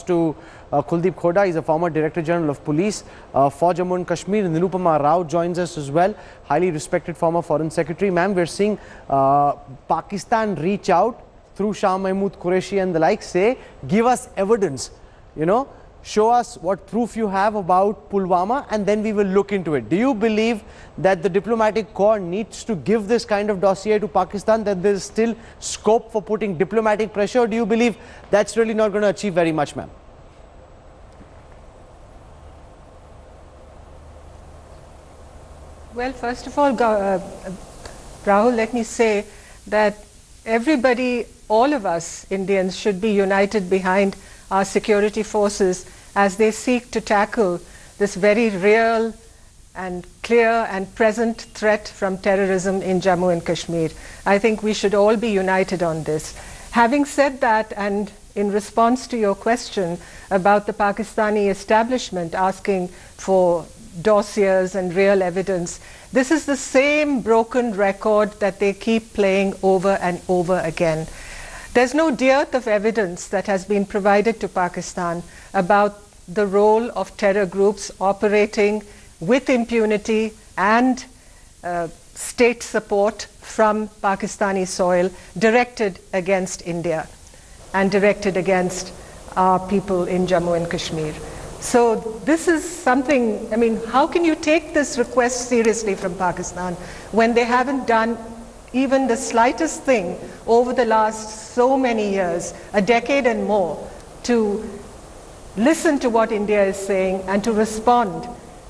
to Kuldeep Khoda. He's a former Director General of Police for Jammu and Kashmir. Nirupama Rao joins us as well, highly respected former Foreign Secretary. Ma'am, we're seeing Pakistan reach out through Shah Mahmood Qureshi and the like, say, give us evidence, you know, show us what proof you have about Pulwama, and then we will look into it. Do you believe that the diplomatic corps needs to give this kind of dossier to Pakistan, that there is still scope for putting diplomatic pressure, or do you believe that's really not going to achieve very much, ma'am? Well, first of all, Rahul, let me say that everybody, all of us Indians, should be united behind our security forces as they seek to tackle this very real and clear and present threat from terrorism in Jammu and Kashmir. I think we should all be united on this. Having said that, and in response to your question about the Pakistani establishment asking for dossiers and real evidence, this is the same broken record that they keep playing over and over again. There's no dearth of evidence that has been provided to Pakistan about the role of terror groups operating with impunity and state support from Pakistani soil directed against India and directed against our people in Jammu and Kashmir. So this is something, I mean, how can you take this request seriously from Pakistan when they haven't done even the slightest thing over the last so many years, a decade and more, to listen to what India is saying and to respond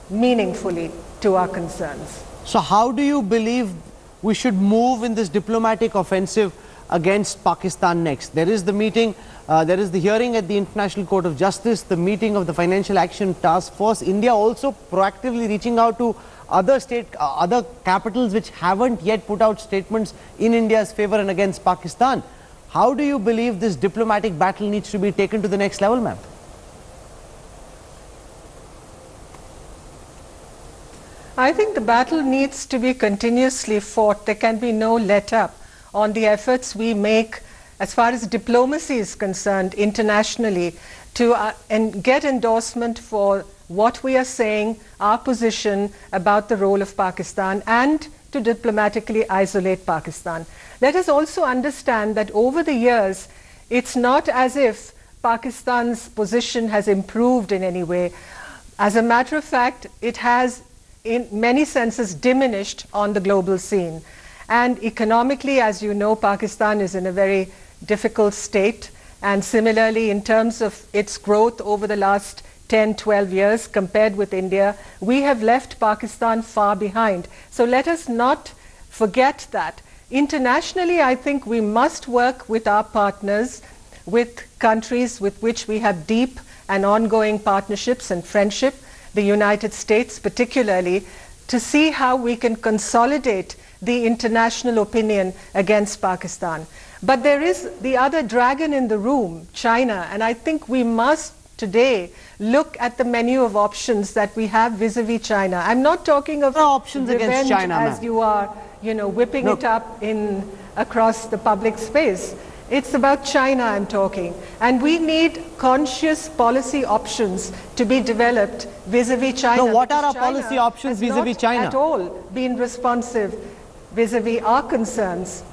meaningfully to our concerns? So how do you believe we should move in this diplomatic offensive against Pakistan next? There is the meeting, there is the hearing at the International Court of Justice, the meeting of the Financial Action Task Force. India also proactively reaching out to other capitals which haven't yet put out statements in India's favor and against Pakistan. How do you believe this diplomatic battle needs to be taken to the next level, ma'am? I think the battle needs to be continuously fought. There can be no let up on the efforts we make as far as diplomacy is concerned internationally to and get endorsement for what we are saying, our position about the role of Pakistan, and to diplomatically isolate Pakistan. Let us also understand that over the years, it's not as if Pakistan's position has improved in any way. As a matter of fact, it has in many senses diminished on the global scene. And economically, as you know, Pakistan is in a very difficult state. And similarly, in terms of its growth over the last 10, 12 years compared with India, we have left Pakistan far behind. So let us not forget that. Internationally, I think we must work with our partners, with countries with which we have deep and ongoing partnerships and friendship, the United States particularly, to see how we can consolidate the international opinion against Pakistan. But there is the other dragon in the room, China, and I think we must today look at the menu of options that we have vis-a-vis China. I'm not talking of options against China, as you are, you know, whipping it up across the public space. It's about China I'm talking. And we need conscious policy options to be developed vis-a-vis China. No, what are our policy options vis-a-vis China? At all been responsive vis-a-vis our concerns.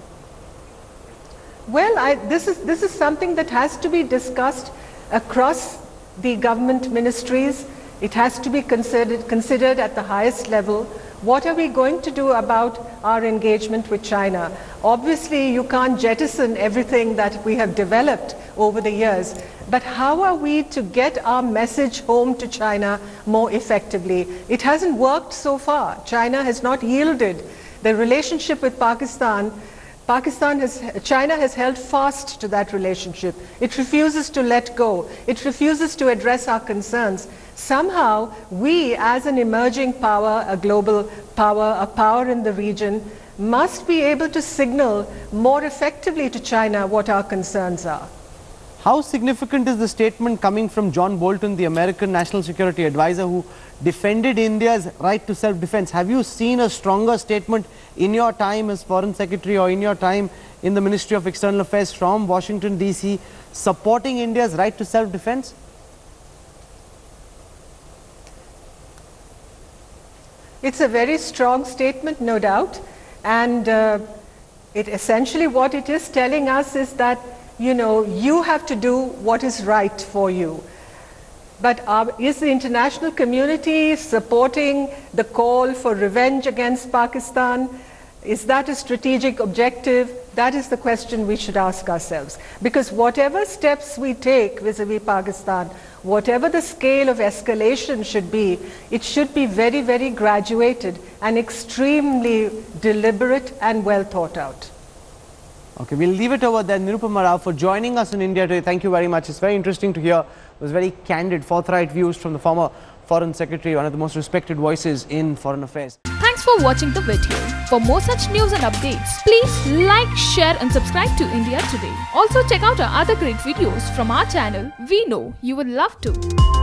Well, this is something that has to be discussed across the government ministries. It has to be considered at the highest level. What are we going to do about our engagement with China? Obviously, you can't jettison everything that we have developed over the years, but how are we to get our message home to China more effectively? It hasn't worked so far. China has not yielded. The relationship with China has held fast to that relationship. It refuses to let go. It refuses to address our concerns. Somehow, we as an emerging power, a global power, a power in the region, must be able to signal more effectively to China what our concerns are. How significant is the statement coming from John Bolton, the American National Security Advisor, who defended India's right to self-defense? Have you seen a stronger statement in your time as Foreign Secretary or in your time in the Ministry of External Affairs from Washington, D.C., supporting India's right to self-defense? It's a very strong statement, no doubt, and it essentially what it is telling us is that, you know, you have to do what is right for you. But is the international community supporting the call for revenge against Pakistan? Is that a strategic objective? That is the question we should ask ourselves. Because whatever steps we take vis-a-vis Pakistan, whatever the scale of escalation should be, it should be very, very graduated and extremely deliberate and well thought out. Okay, we'll leave it over there. Nirupama Rao, for joining us in India today. Thank you very much. It's very interesting to hear those very candid, forthright views from the former Foreign Secretary, one of the most respected voices in foreign affairs. Thanks for watching the video. For more such news and updates, please like, share and subscribe to India Today. Also check out our other great videos from our channel. We know you would love to.